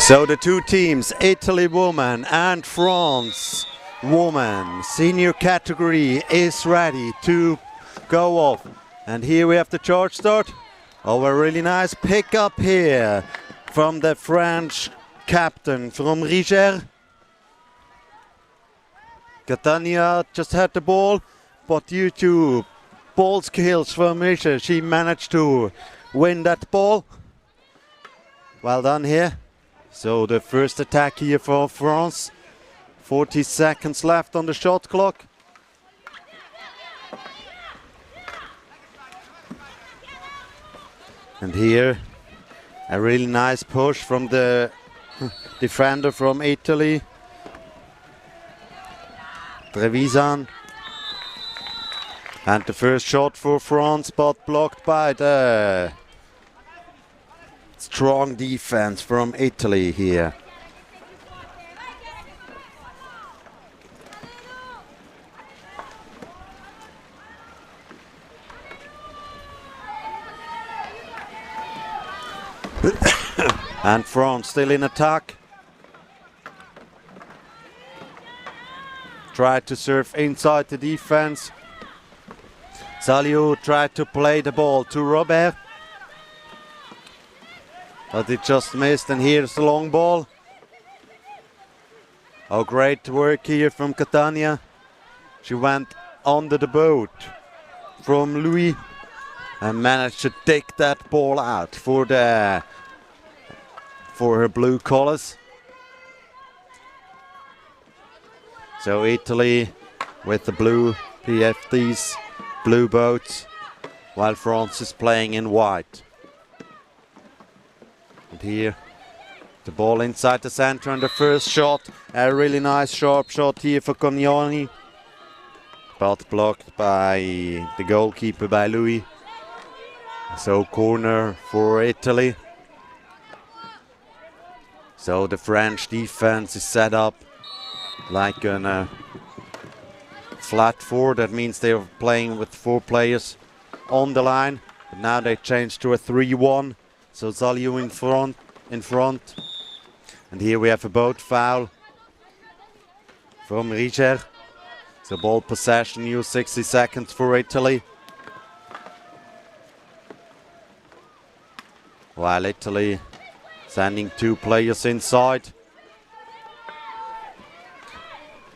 So the two teams, Italy woman and France woman, senior category is ready to go off. And here we have the charge start. Oh, a really nice pickup here from the French captain from Riger. Catania just had the ball, but due to ball skills from Riger, she managed to win that ball. Well done here. So the first attack here for France. 40 seconds left on the shot clock. And here a really nice push from the defender from Italy, Trevisan. And the first shot for France, but blocked by the strong defense from Italy here. And France still in attack. Tried to serve inside the defense. Saliou tried to play the ball to Robert, but it just missed, and here's the long ball. Oh, great work here from Catania. She went under the boat from Louis and managed to take that ball out for her blue colors. So Italy with the blue PFDs, blue boats, while France is playing in white. And here the ball inside the center, and the first shot, a really nice sharp shot here for Cognoni, but blocked by the goalkeeper, by Louis. So corner for Italy. So the French defense is set up like a flat four. That means they're playing with 4 players on the line. But now they changed to a 3-1. So Saliou in front. And here we have a boat foul from Riger. So ball possession, new 60 seconds for Italy. While Italy sending 2 players inside.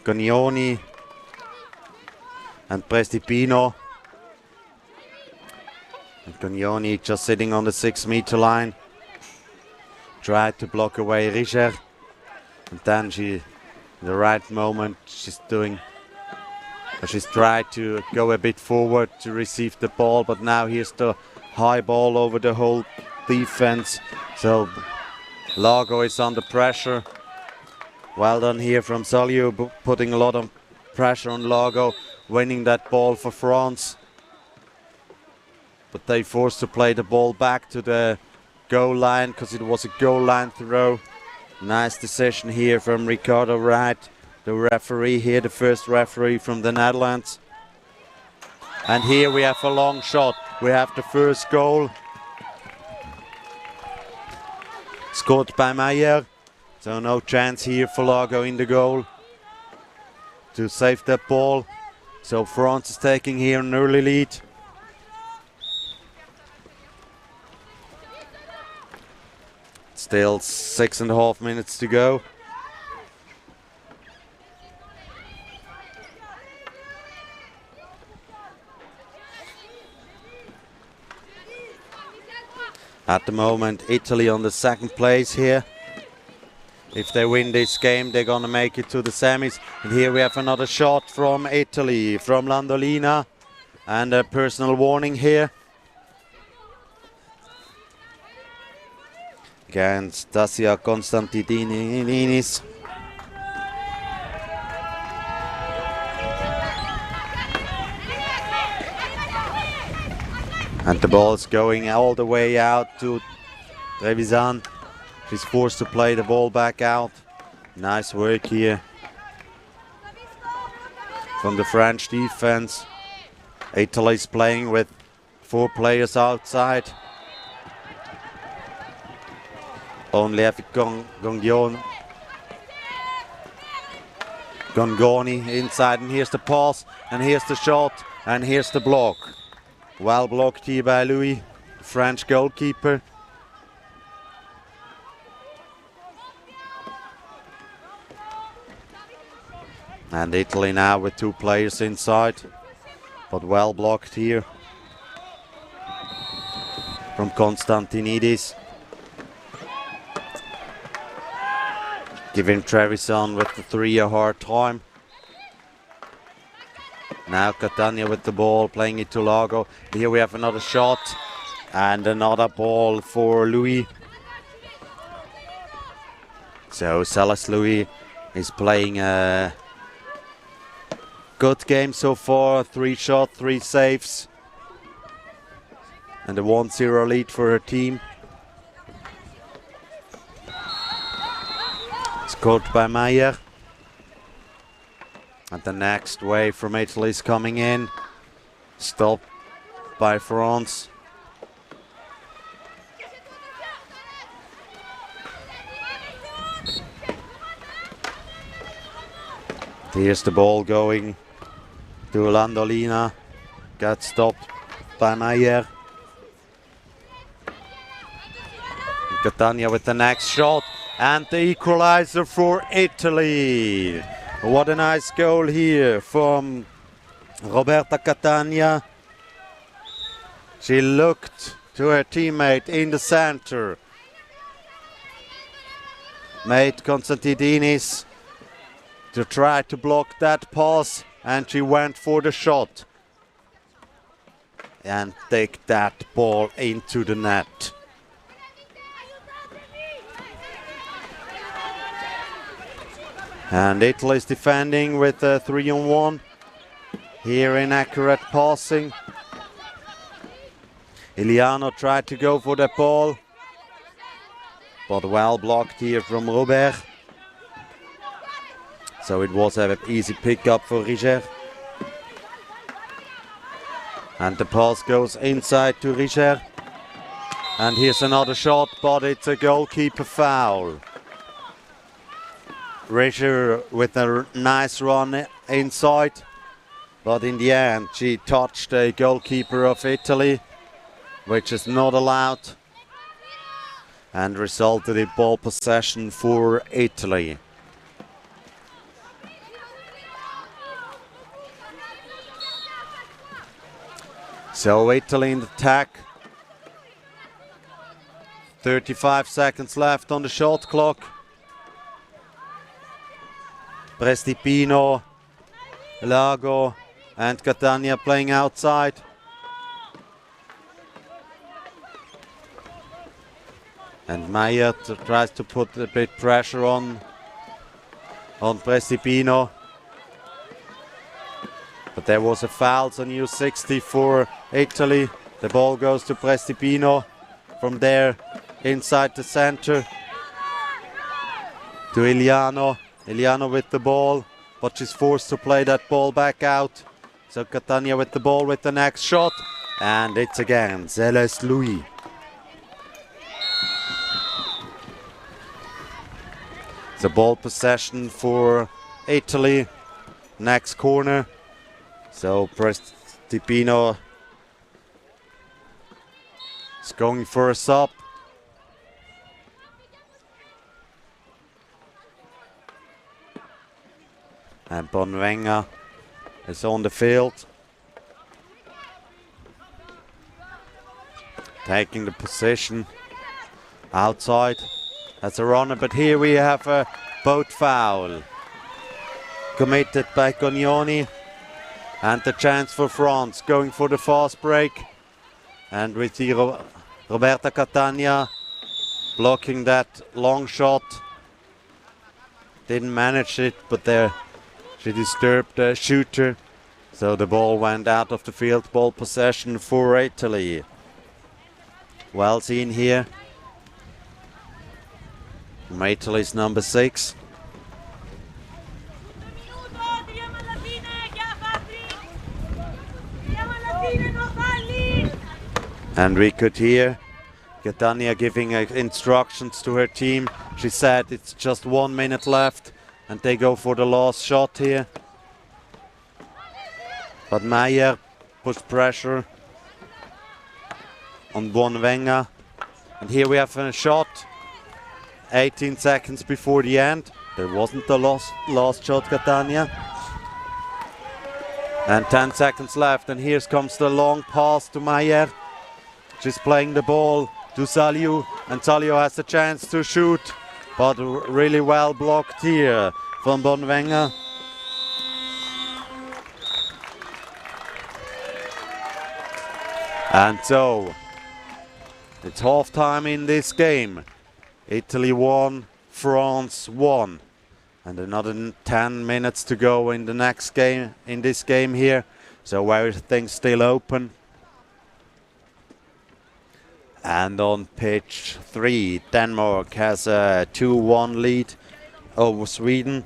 Cognoni and Prestipino. And Cognoni just sitting on the 6-meter line. Tried to block away Riger. And then in the right moment, she's tried to go a bit forward to receive the ball, but now here's the high ball over the whole defense. So Lago is under pressure. Well done here from Saliou, putting a lot of pressure on Lago, winning that ball for France. But they forced to play the ball back to the goal line because it was a goal line throw. Nice decision here from Ricardo Wright, the referee here, the first referee from the Netherlands. And here we have a long shot. We have the first goal. Scored by Meyer. So no chance here for Lago in the goal to save that ball. So France is taking here an early lead. Still 6.5 minutes to go. At the moment, Italy on the 2nd place here. If they win this game, they're gonna make it to the semis. And here we have another shot from Italy, from Landolina. And a personal warning here against Dacia Constantininis. And the ball's going all the way out to Trevisan. She's forced to play the ball back out. Nice work here from the French defense. Italy's playing with 4 players outside. Only have Gongoni inside, and here's the pass, and here's the shot, and here's the block. Well blocked here by Louis, the French goalkeeper. And Italy now with 2 players inside, but well blocked here from Konstantinidis. Giving Trevisan with the 3 a hard time. Now Catania with the ball, playing it to Lago. Here we have another shot and another ball for Louis. So Salas Louis is playing a good game so far. 3 shots, 3 saves, and a 1-0 lead for her team. Scored by Meyer. And the next wave from Italy is coming in. Stopped by France. Here's the ball going to Landolina. Got stopped by Meyer. Catania with the next shot. And the equalizer for Italy. What a nice goal here from Roberta Catania. She looked to her teammate in the center. Made Konstantinidis to try to block that pass, and she went for the shot. And take that ball into the net. And Italy is defending with a 3-on-1. Here inaccurate passing. Iliano tried to go for the ball, but well blocked here from Robert. So it was an easy pickup for Riger. And the pass goes inside to Riger. And here's another shot, but it's a goalkeeper foul. Riger with a nice run inside, but in the end she touched a goalkeeper of Italy, which is not allowed, and resulted in ball possession for Italy. So Italy in the attack. 35 seconds left on the shot clock. Prestipino, Lago and Catania playing outside. And Meyer tries to put a bit pressure on Prestipino. But there was a foul, so new 60 for Italy. The ball goes to Prestipino. From there, inside the center, to Iliano. Iliano with the ball, but she's forced to play that ball back out. So Catania with the ball with the next shot. And it's again Celeste Louis. The ball possession for Italy. Next corner. So Prestipino is going for a sub. And Bonvenga is on the field. Taking the position outside as a runner. But here we have a boat foul committed by Cognoni. And the chance for France going for the fast break. And we see Roberta Catania blocking that long shot. Didn't manage it, but there she disturbed the shooter. So the ball went out of the field. Ball possession for Italy. Well seen here from Italy's number 6. And we could hear Catania giving instructions to her team. She said it's just 1 minute left and they go for the last shot here. But Meyer puts pressure on Bonvenga. And here we have a shot 18 seconds before the end. There wasn't the last shot, Catania. And 10 seconds left, and here comes the long pass to Meyer. She's playing the ball to Saliu, and Saliu has a chance to shoot, but really well blocked here from Bonvenga. And so, it's half time in this game. Italy won, France won. And another 10 minutes to go in the next game, in this game here. So everything's still open. And on pitch 3, Denmark has a 2-1 lead over Sweden.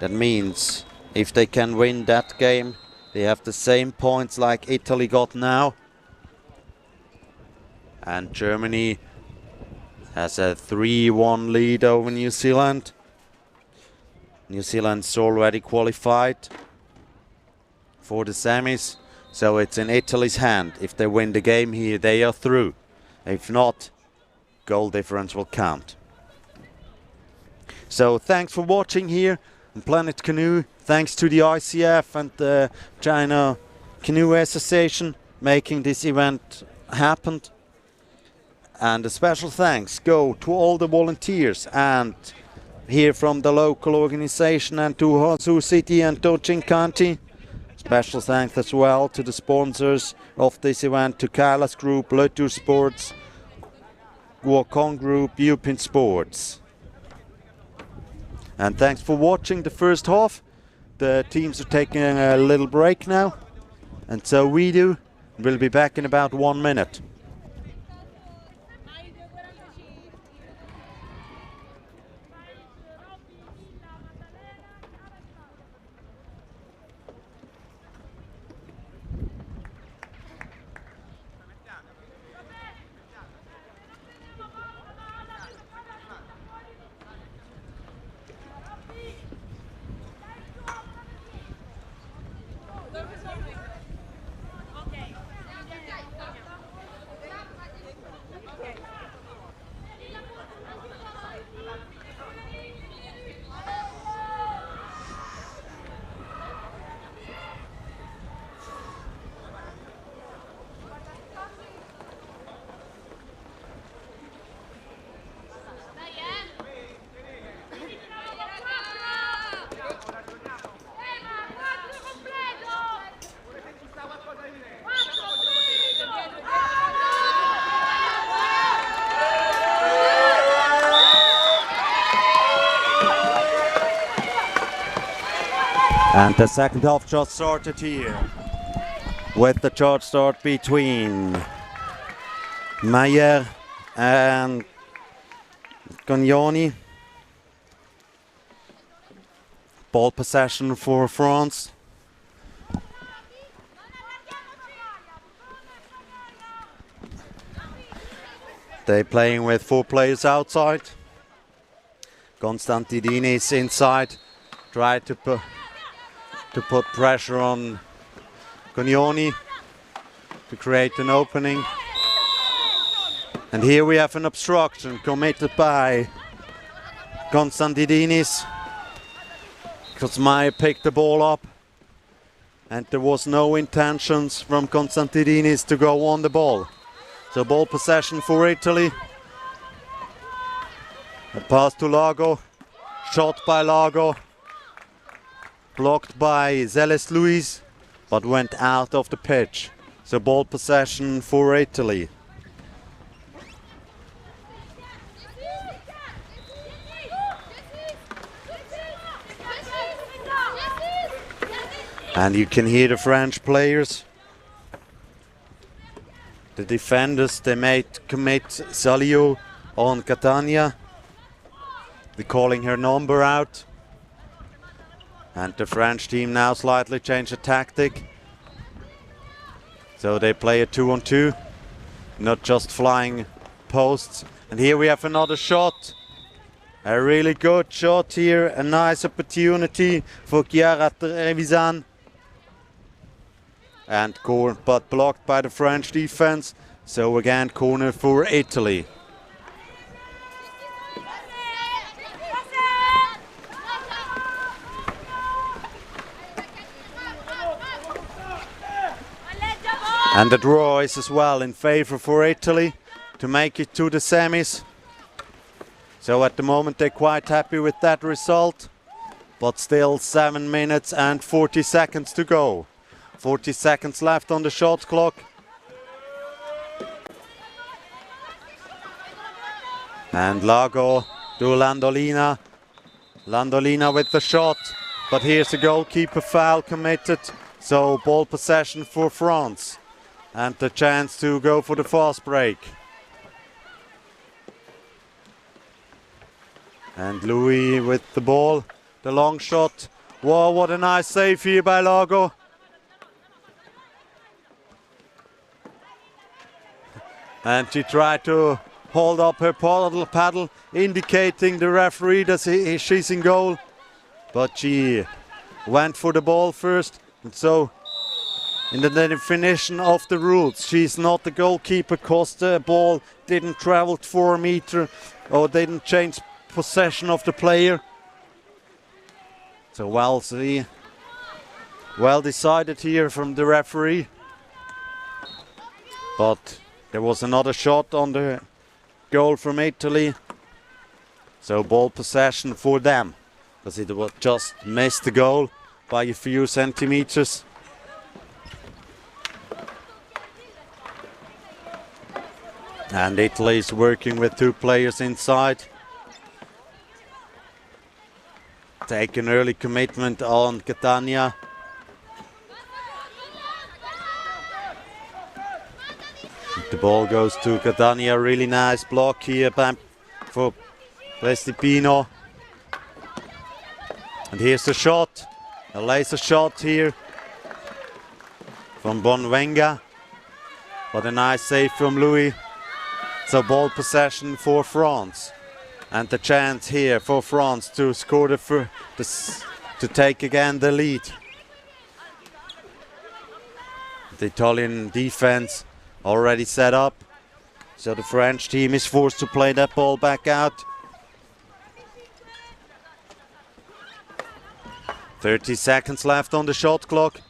That means if they can win that game, they have the same points like Italy got now. And Germany has a 3-1 lead over New Zealand. New Zealand's already qualified for the semis, so it's in Italy's hand. If they win the game here, they are through. If not, goal difference will count. So thanks for watching here on Planet Canoe. Thanks to the ICF and the China Canoe Association making this event happen. And a special thanks go to all the volunteers and here from the local organization and to Huzhou City and Deqing County. Special thanks as well to the sponsors of this event, to Kailas Group, Lotus Sports, Guokong Group, Upin Sports. And thanks for watching the first half. The teams are taking a little break now, and so we do. We'll be back in about 1 minute. And the second half just started here with the charge start between Meyer and Cognoni. Ball possession for France. They're playing with 4 players outside. Constantidinis inside, tried to put pressure on Cognoni to create an opening. And here we have an obstruction committed by Constantidinis, because Meyer picked the ball up and there was no intentions from Constantidinis to go on the ball. So ball possession for Italy. A pass to Lago, shot by Lago, blocked by Zeles Luis, but went out of the pitch. So ball possession for Italy. And you can hear the French players. The defenders, they made commit Saliu on Catania. They're calling her number out. And the French team now slightly changed the tactic. So they play a 2-on-2, not just flying posts. And here we have another shot. A really good shot here. A nice opportunity for Chiara Trevisan. And but blocked by the French defense. So again, corner for Italy. And the draw is as well in favor for Italy to make it to the semis. So at the moment they're quite happy with that result. But still 7 minutes and 40 seconds to go. 40 seconds left on the shot clock. And Lago to Landolina. Landolina with the shot. But here's the goalkeeper foul committed. So ball possession for France. And the chance to go for the fast break. And Louis with the ball. The long shot. Wow, what a nice save here by Lago. And she tried to hold up her paddle, indicating the referee that she's in goal. But she went for the ball first. And so, in the definition of the rules, she's not the goalkeeper because the ball didn't travel 4 meters or didn't change possession of the player. So well decided here from the referee. But there was another shot on the goal from Italy. So ball possession for them. Because it was just missed the goal by a few centimeters. And Italy is working with 2 players inside. Take an early commitment on Catania. The ball goes to Catania. Really nice block here for Prestipino. And here's the shot. A laser shot here from Bonvenga. What a nice save from Louis. So ball possession for France. And the chance here for France to score to take again the lead. The Italian defense already set up. So the French team is forced to play that ball back out. 30 seconds left on the shot clock.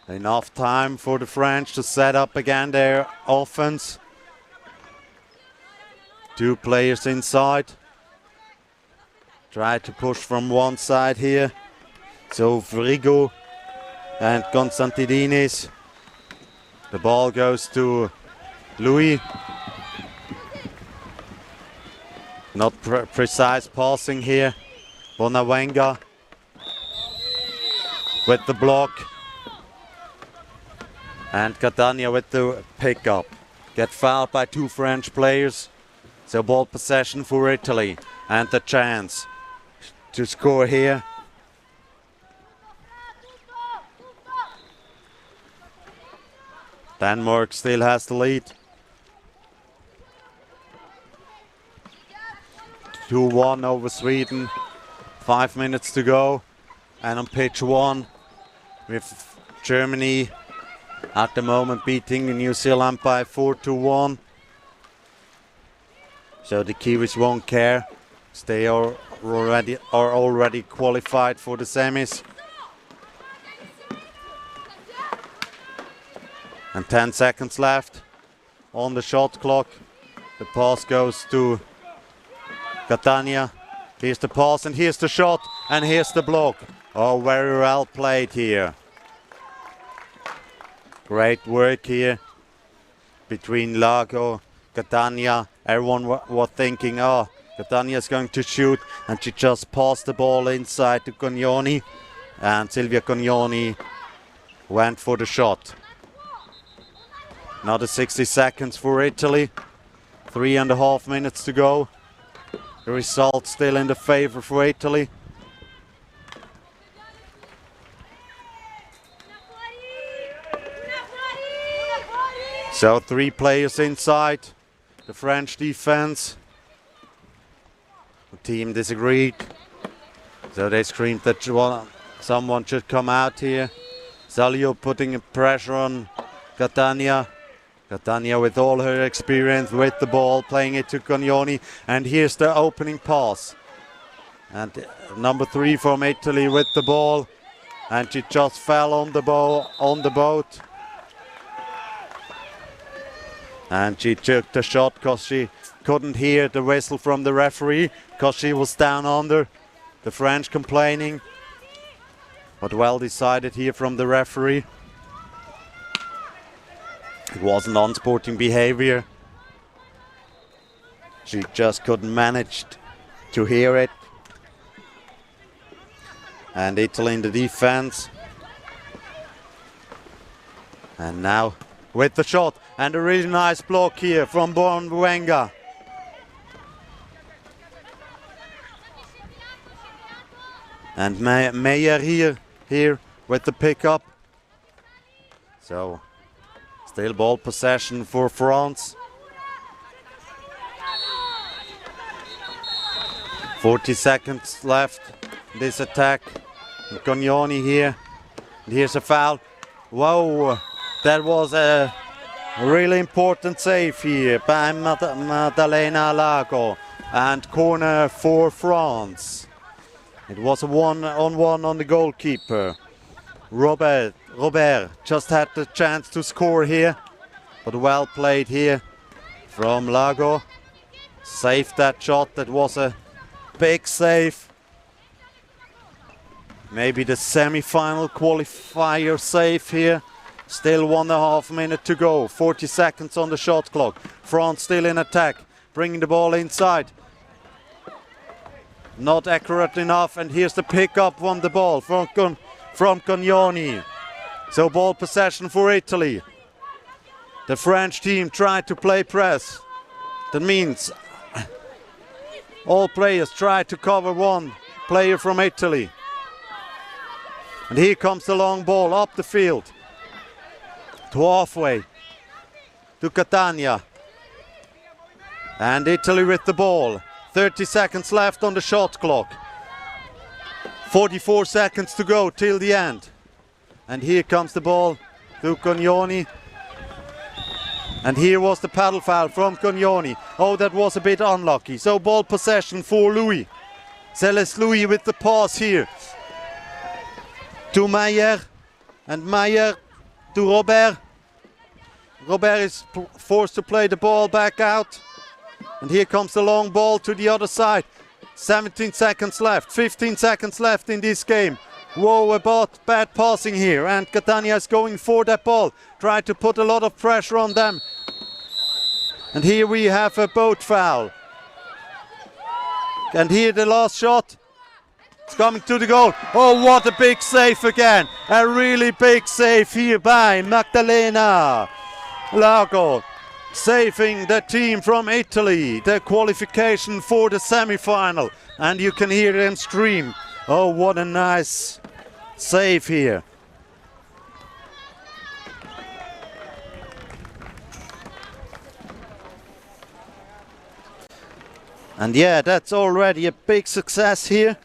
Enough time for the French to set up again their offense. 2 players inside. Try to push from one side here. So Frigo and Constantidinis. The ball goes to Louis. Not precise passing here. Bonavenga with the block. And Catania with the pickup. Get fouled by 2 French players. So ball possession for Italy. And the chance to score here. Denmark still has the lead. 2-1 over Sweden. 5 minutes to go. And on pitch 1 with Germany at the moment beating New Zealand by 4-1. So the Kiwis won't care. They are already qualified for the semis. And 10 seconds left on the shot clock. The pass goes to Catania. Here's the pass and here's the shot and here's the block. Oh, very well played here. Great work here between Lago, Catania. Everyone was thinking, oh, Catania is going to shoot, and she just passed the ball inside to Cognoni, and Silvia Cognoni went for the shot. Another 60 seconds for Italy. 3.5 minutes to go. The result still in the favor for Italy. So 3 players inside. the French defense. The team disagreed. So they screamed that someone should come out here. Salio putting pressure on Catania. Catania with all her experience with the ball, playing it to Cognoni. And here's the opening pass. And number 3 from Italy with the ball. And she just fell on the boat. And she took the shot because she couldn't hear the whistle from the referee because she was down under. The French complaining. But well decided here from the referee. It wasn't unsporting behavior. She just couldn't manage to hear it. And Italy in the defense. And now with the shot. And a really nice block here from Bonwenga. And Meyer here with the pickup. So still ball possession for France. 40 seconds left in this attack. Cognoni here. And here's a foul. Whoa, that was a really important save here by Maddalena Lago. And corner for France. It was a 1-on-1 on the goalkeeper. Robert just had the chance to score here. But well played here from Lago. Saved that shot. That was a big save. Maybe the semi-final qualifier save here. Still 1.5 minutes to go. 40 seconds on the shot clock. France still in attack. Bringing the ball inside. Not accurate enough. And here's the pickup on the ball from Cognoni. So ball possession for Italy. The French team tried to play press. That means all players try to cover one player from Italy. And here comes the long ball up the field. To halfway. To Catania. And Italy with the ball. 30 seconds left on the shot clock. 44 seconds to go till the end. And here comes the ball to Cognoni. And here was the paddle foul from Cognoni. Oh, that was a bit unlucky. So ball possession for Louis. Celeste Louis with the pass here. To Meyer. And Meyer to Robert. Robert is forced to play the ball back out. And here comes the long ball to the other side. 17 seconds left, 15 seconds left in this game. Whoa, about bad passing here. And Catania is going for that ball. Try to put a lot of pressure on them. And here we have a boat foul. And here the last shot. It's coming to the goal. Oh, what a big save again. A really big save here by Maddalena Lago. Saving the team from Italy, the qualification for the semi-final. And you can hear them scream. Oh, what a nice save here. And yeah, that's already a big success here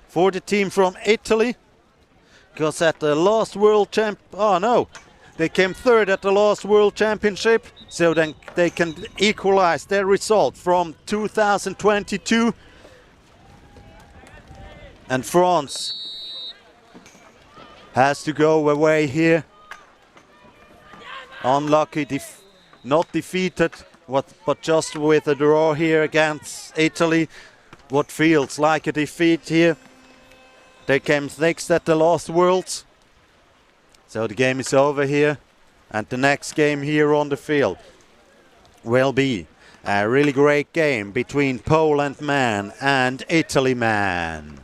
for the team from Italy. Because at the last they came third at the last World Championship. So then they can equalize their result from 2022. And France has to go away here. Unlucky, not defeated, but just with a draw here against Italy. What feels like a defeat here. They came next at the last Worlds. So the game is over here. And the next game here on the field will be a really great game between Poland man and Italy man.